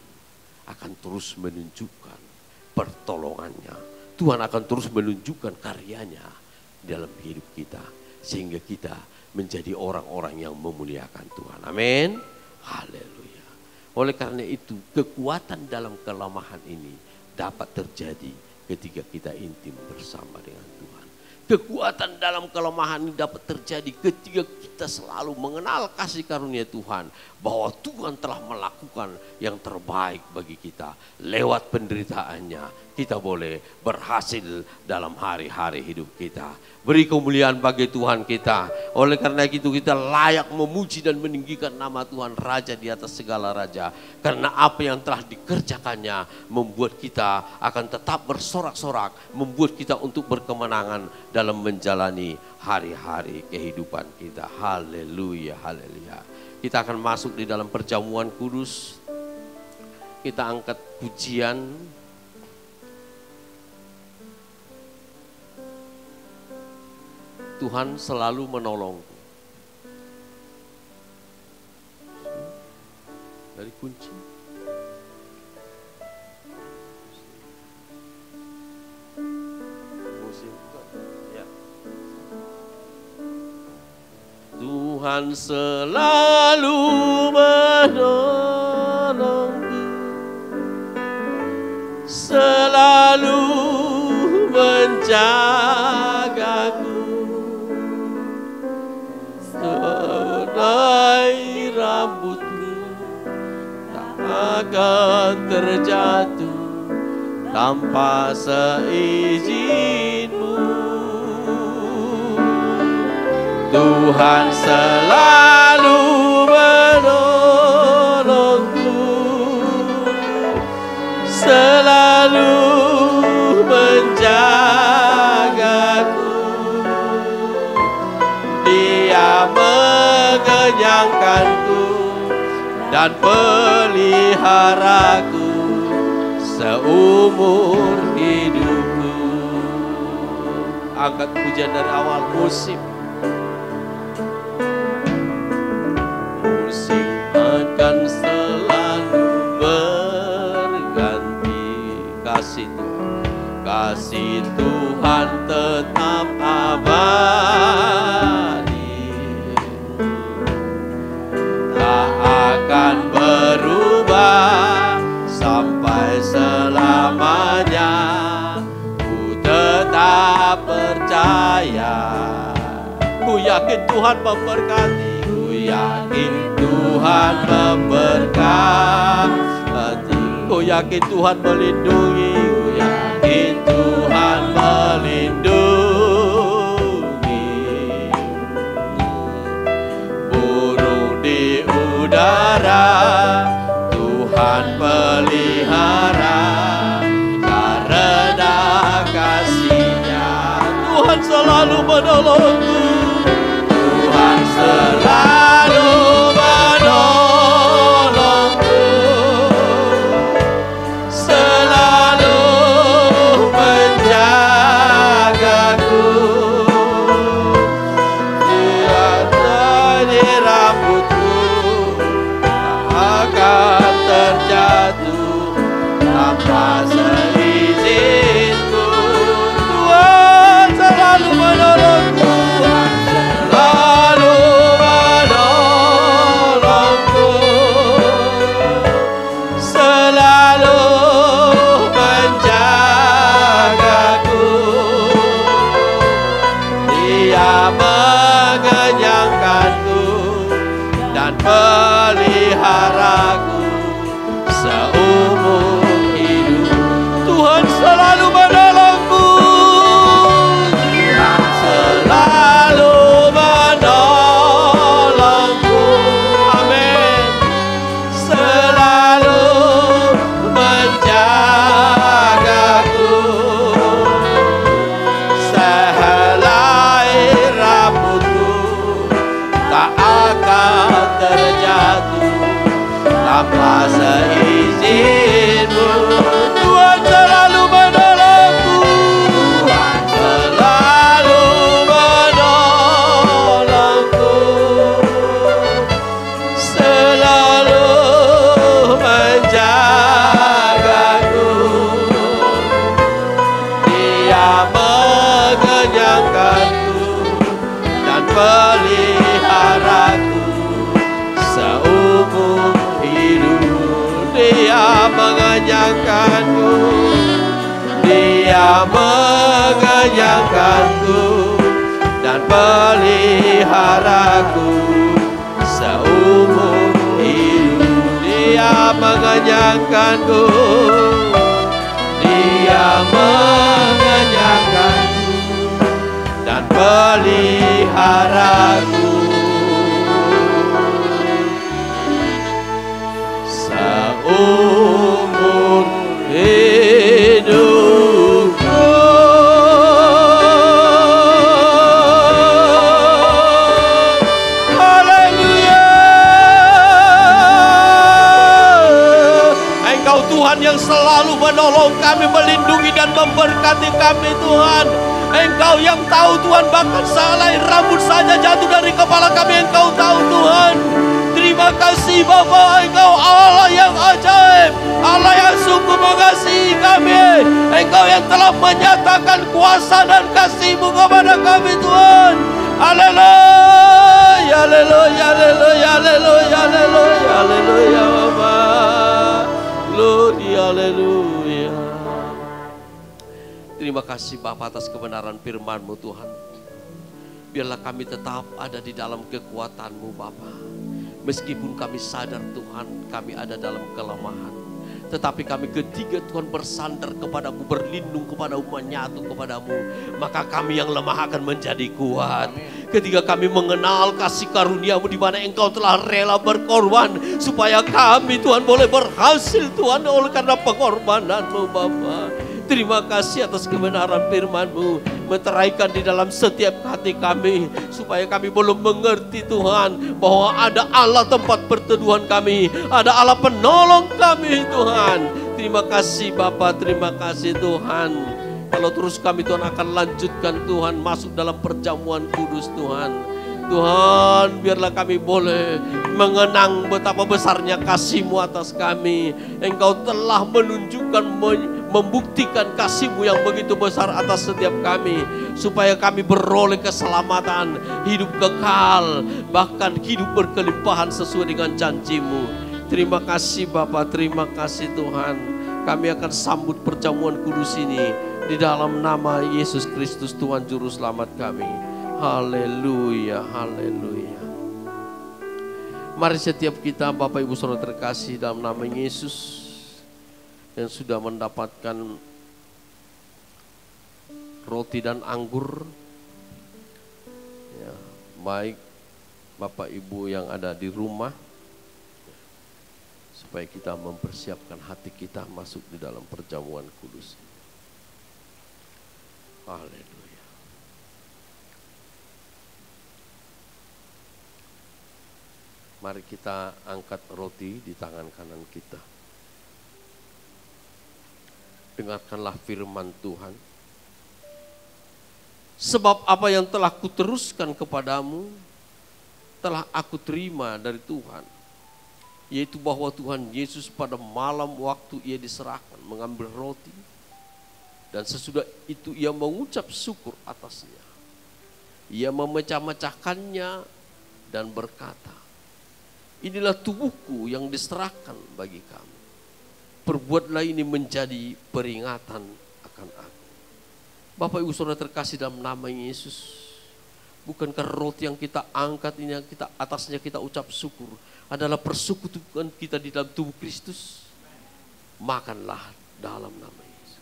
S3: akan terus menunjukkan pertolongannya. Tuhan akan terus menunjukkan karyanya dalam hidup kita. Sehingga kita menjadi orang-orang yang memuliakan Tuhan. Amin. Haleluya. Oleh karena itu kekuatan dalam kelemahan ini dapat terjadi ketika kita intim bersama dengan Tuhan. Kekuatan dalam kelemahan ini dapat terjadi ketika kita selalu mengenal kasih karunia Tuhan. Bahwa Tuhan telah melakukan yang terbaik bagi kita. Lewat penderitaannya kita boleh berhasil dalam hari-hari hidup kita. Beri kemuliaan bagi Tuhan kita. Oleh karena itu kita layak memuji dan meninggikan nama Tuhan Raja di atas segala raja. Karena apa yang telah dikerjakannya membuat kita akan tetap bersorak-sorak. Membuat kita untuk berkemenangan dalam menjalani hari-hari kehidupan kita. Haleluya, haleluya. Kita akan masuk di dalam perjamuan kudus. Kita angkat pujian. Tuhan selalu menolongku. Dari kunci. Tuhan selalu menolongku, selalu menjagaku, sehelai rambutmu tak akan terjatuh tanpa seizinmu. Tuhan selalu menolongku, selalu menjagaku. Dia mengenyangkanku dan peliharaku seumur hidupku. Angkat pujian dari awal musim. Akan selalu berganti. Kasih Tuhan tetap abadi, tak akan berubah sampai selamanya. Ku tetap percaya, ku yakin Tuhan memberkati, ku yakin Tuhan memberkati, ku yakin Tuhan melindungi, ku yakin Tuhan melindungi. Burung di udara Tuhan pelihara, karena kasih-Nya Tuhan selalu menolongku. menyelamatkanku dan peliharaku seumur hidup. Tuhan selalu menolongku, Tuhan selalu menolongku, amin. Selalu menjagaku, sehelai rambutku tak akan terjatuh tanpa seizinmu. Tuhan selalu menolongku, Tuhan selalu menolongku, selalu menjagaku. Dia mengenyangkanku dan peliharaku seumur hidup. Dia mengenyangkanku, Dia mengenyangkanku dan peliharaku seumur hidup. Dia mengenyangkanku, Dia mengenyangkanku dan peliharaku seumur hidupku. Haleluya. Engkau Tuhan yang selalu menolong kami, melindungi dan memberkati kami Tuhan. Engkau yang tahu Tuhan, bahkan sehelai rambut saja jatuh dari kepala kami, Engkau tahu Tuhan. Terima kasih Bapa, Engkau Allah yang ajaib, Allah yang sungguh mengasihi kami. Engkau yang telah menyatakan kuasa dan kasih-Mu kepada kami Tuhan. Haleluya, haleluya, haleluya, haleluya, haleluya, haleluya Bapa. Gloria, haleluya. Terima kasih Bapa atas kebenaran firman-Mu Tuhan. Biarlah kami tetap ada di dalam kekuatan-Mu Bapa. Meskipun kami sadar Tuhan kami ada dalam kelemahan, tetapi kami ketika Tuhan bersandar kepadamu, berlindung kepadamu, menyatu kepadamu, maka kami yang lemah akan menjadi kuat. Ketika kami mengenal kasih karunia-Mu di mana Engkau telah rela berkorban supaya kami Tuhan boleh berhasil Tuhan oleh karena pengorbanan-Mu Bapa. Terima kasih atas kebenaran firman-Mu, meteraikan di dalam setiap hati kami, supaya kami belum mengerti Tuhan, bahwa ada Allah tempat perteduhan kami, ada Allah penolong kami Tuhan. Terima kasih Bapa, terima kasih Tuhan. Kalau terus kami Tuhan akan lanjutkan Tuhan, masuk dalam perjamuan kudus Tuhan. Tuhan, biarlah kami boleh mengenang betapa besarnya kasih-Mu atas kami. Engkau telah menunjukkan, membuktikan kasih-Mu yang begitu besar atas setiap kami, supaya kami beroleh keselamatan, hidup kekal, bahkan hidup berkelimpahan sesuai dengan janji-Mu. Terima kasih Bapa, terima kasih Tuhan. Kami akan sambut perjamuan kudus ini di dalam nama Yesus Kristus Tuhan Juru Selamat kami. Haleluya, haleluya. Mari setiap kita Bapak Ibu Saudara terkasih dalam nama Yesus yang sudah mendapatkan roti dan anggur, ya, baik Bapak Ibu yang ada di rumah, supaya kita mempersiapkan hati kita masuk di dalam perjamuan kudus. Haleluya. Mari kita angkat roti di tangan kanan kita. Dengarkanlah firman Tuhan. Sebab apa yang telah kuteruskan kepadamu, telah aku terima dari Tuhan. Yaitu bahwa Tuhan Yesus pada malam waktu ia diserahkan mengambil roti. Dan sesudah itu ia mengucap syukur atasnya. Ia memecah-mecahkannya dan berkata, inilah tubuhku yang diserahkan bagi kamu. Perbuatlah ini menjadi peringatan akan aku. Bapak Ibu Saudara terkasih dalam nama Yesus, Bukankah roti yang kita angkat ini, yang kita atasnya kita ucap syukur, adalah persekutuan kita di dalam tubuh Kristus? Makanlah dalam nama Yesus.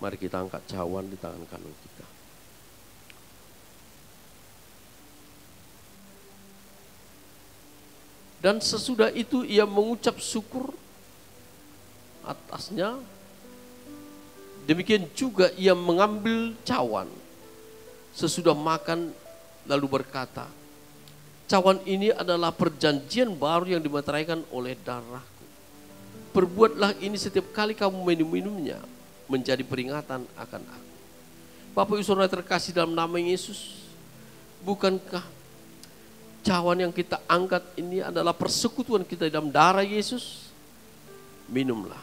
S3: Mari kita angkat cawan di tangan kanan kita. Dan sesudah itu ia mengucap syukur atasnya. Demikian juga ia mengambil cawan sesudah makan lalu berkata, cawan ini adalah perjanjian baru yang dimeteraikan oleh darahku. Perbuatlah ini setiap kali kamu minum-minumnya menjadi peringatan akan aku. Bapak Ibu Saudara terkasih dalam nama Yesus, bukankah cawan yang kita angkat ini adalah persekutuan kita dalam darah Yesus? Minumlah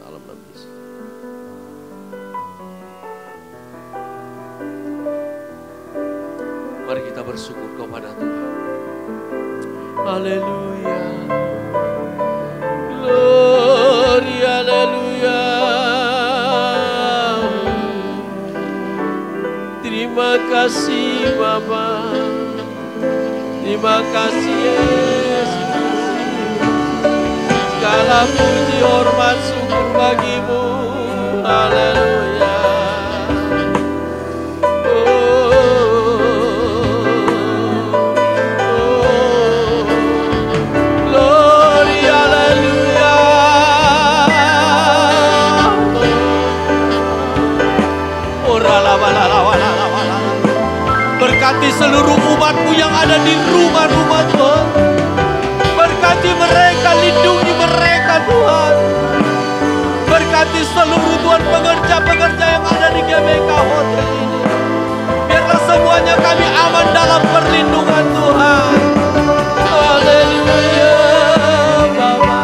S3: dalam nama Yesus. Mari kita bersyukur kepada Tuhan. Haleluya. Glory, haleluya. Terima kasih Bapa. Terima kasih Yesus. Segala puji hormat syukur bagimu. Haleluya. Glory, haleluya. Berkati seluruh umatmu yang ada di rumah-rumah Tuhan. Berkati mereka, lindungi mereka Tuhan. Berkati seluruh Tuhan pekerja-pekerja yang ada di GBK Hotel ini. Biarlah semuanya kami aman dalam perlindungan Tuhan. Haleluya Bapa.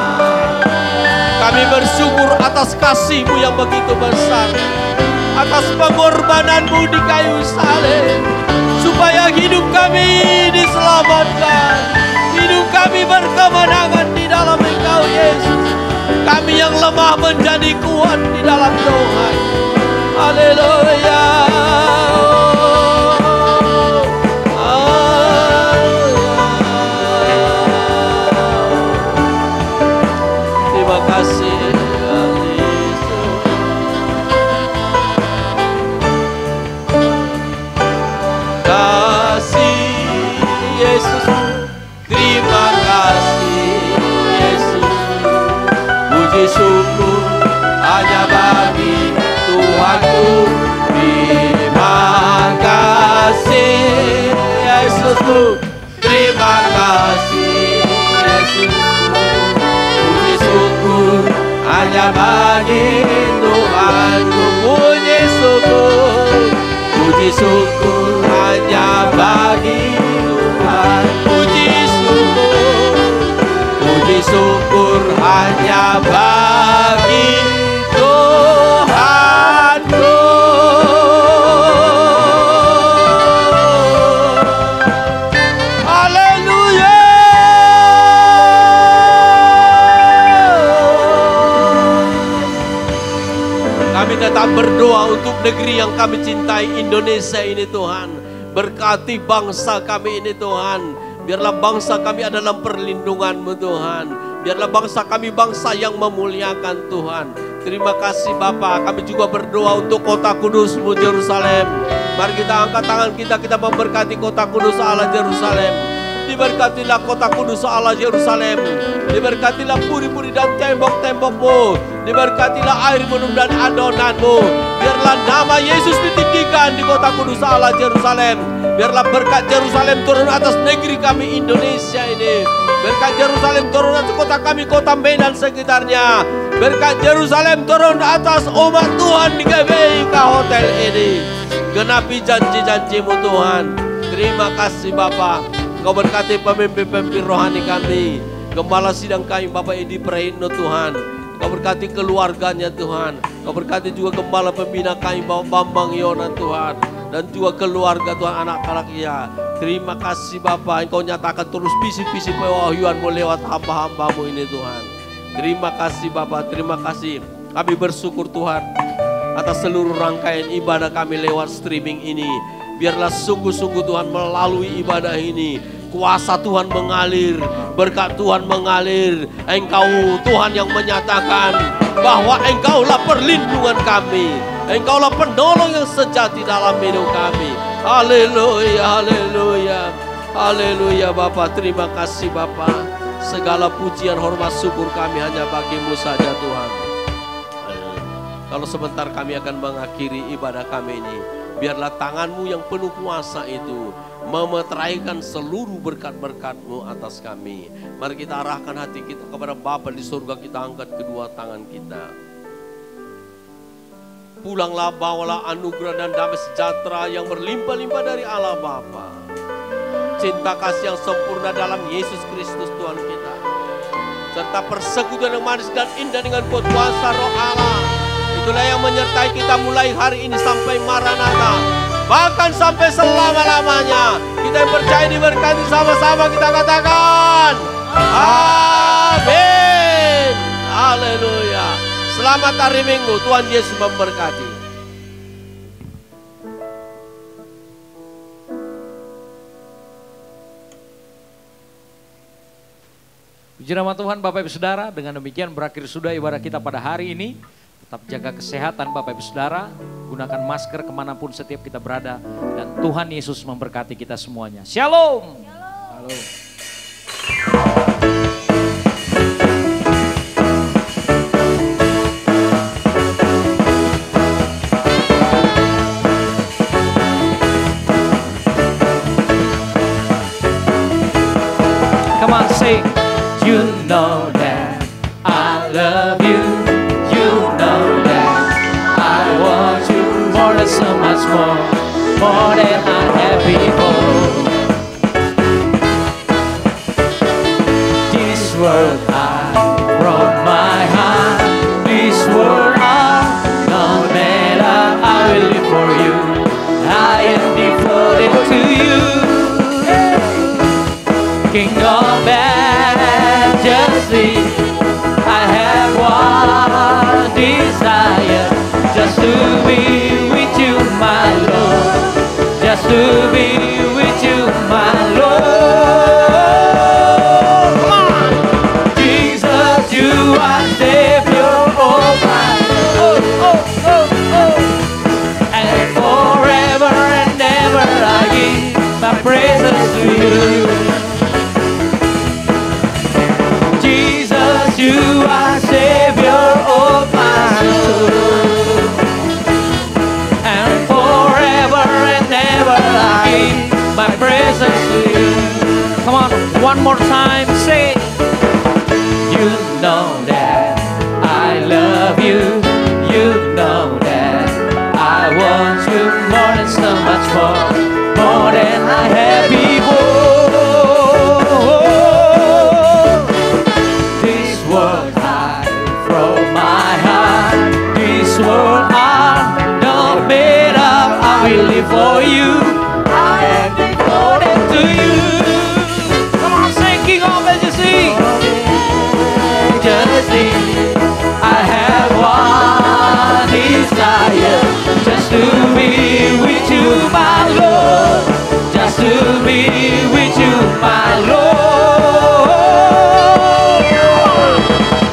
S3: Kami bersyukur atas kasih-Mu yang begitu besar, atas pengorbananmu di kayu salib, supaya hidup kami diselamatkan, hidup kami berkemenangan di dalam Engkau Yesus. Kami yang lemah menjadi kuat di dalam Tuhan. Haleluya. Terima kasih. Yesus, terima kasih Yesus. Puji syukur hanya bagi Tuhanku. Terima kasih Yesus, terima kasih Yesus. Puji syukur hanya bagi Tuhanku. Puji syukur hanya bagi puji syukur hanya bagi Tuhanku. Haleluya. Kami tetap berdoa untuk negeri yang kami cintai, Indonesia ini Tuhan. Berkati bangsa kami ini Tuhan. Biarlah bangsa kami ada dalam perlindungan-Mu Tuhan. Biarlah bangsa kami bangsa yang memuliakan Tuhan. Terima kasih Bapa. Kami juga berdoa untuk kota kudus-Mu Yerusalem. Mari kita angkat tangan kita memberkati kota kudus Allah Yerusalem. Diberkatilah kota kudus Allah Yerusalem. Diberkatilah puri-puri dan tembok-tembok-Mu. Diberkatilah air minum dan adonan-Mu. Biarlah nama Yesus ditinggikan di kota kudus Allah Yerusalem. Biarlah berkat Yerusalem turun atas negeri kami Indonesia ini. Berkat Yerusalem turun atas kota kami, kota Medan sekitarnya. Berkat Yerusalem turun atas umat Tuhan di GBK Hotel ini. Genapi janji-janji-Mu Tuhan. Terima kasih Bapa. Kau berkati pemimpin-pemimpin rohani kami. Gembala sidang kami Bapak Edi Prahitno Tuhan. Kau berkati keluarganya Tuhan. Kau berkati juga gembala pembina kami Bapak Bambang Yona Tuhan. Dan juga keluarga Tuhan, anak-anaknya. Terima kasih Bapa, Engkau nyatakan terus visi-visi pewahyuan-Mu lewat hamba-hamba-Mu ini Tuhan. Terima kasih Bapa, terima kasih. Kami bersyukur Tuhan atas seluruh rangkaian ibadah kami lewat streaming ini. Biarlah sungguh-sungguh Tuhan melalui ibadah ini kuasa Tuhan mengalir, berkat Tuhan mengalir. Engkau Tuhan yang menyatakan bahwa Engkaulah perlindungan kami, Engkaulah penolong yang sejati dalam hidup kami. Haleluya, haleluya, haleluya Bapa. Terima kasih Bapa. Segala pujian, hormat, syukur kami hanya bagi-Mu saja Tuhan. Kalau sebentar kami akan mengakhiri ibadah kami ini, biarlah tangan-Mu yang penuh kuasa itu memeteraikan seluruh berkat-berkat-Mu atas kami. Mari kita arahkan hati kita kepada Bapa di surga, kita angkat kedua tangan kita. Pulanglah, bawalah anugerah dan damai sejahtera yang berlimpah-limpah dari Allah Bapa. Cinta kasih yang sempurna dalam Yesus Kristus Tuhan kita, serta persekutuan yang manis dan indah dengan kuasa Roh Allah, itulah yang menyertai kita mulai hari ini sampai Maranatha, bahkan sampai selama-lamanya. Kita yang percaya diberkati sama-sama kita katakan amin. Haleluya. Selamat hari Minggu, Tuhan Yesus memberkati.
S1: Puji nama Tuhan Bapak Ibu Saudara, dengan demikian berakhir sudah ibadah kita pada hari ini. Tetap jaga kesehatan Bapak Ibu Saudara, gunakan masker kemanapun setiap kita berada, dan Tuhan Yesus memberkati kita semuanya. Shalom. Shalom. Come on, sing. You know that I love you. You know that I want you more than so much more than I have before. This world I brought my heart. This world no matter I will live for you. I am devoted to you. King of majesty, I have one desire, just to be with you, my Lord, just to be with you, my Lord. Come on! Jesus, you are Savior, oh my, and forever and ever I give my praises to you. You are Savior of my soul, and forever and ever I give my praises to you. Come on, one more time, say, you know that I love you. You know that I want you more than so much more than I have before. For you, I am devoted to you. Come on, sing, King of Majesty. Majesty, I have one desire, just to be with you, my Lord, just to be with you, my Lord.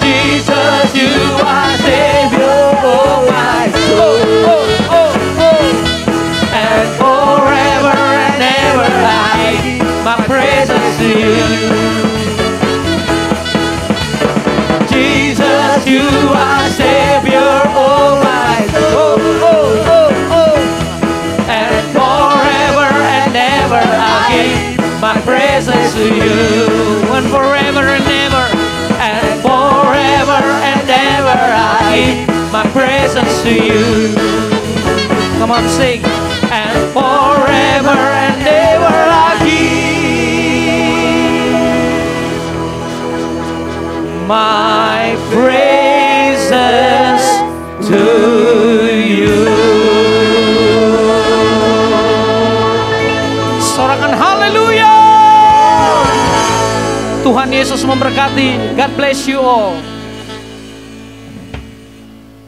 S1: Jesus, you are Savior of my soul. Forever and ever I give my praises to you. Jesus, you are Savior of my soul. And forever and ever I give my praises to you. And forever and ever, and forever and ever I give my praises to you. Come on, sing. And forever and ever I give my praises to you. bersorangan haleluya. Tuhan Yesus memberkati. God bless you all.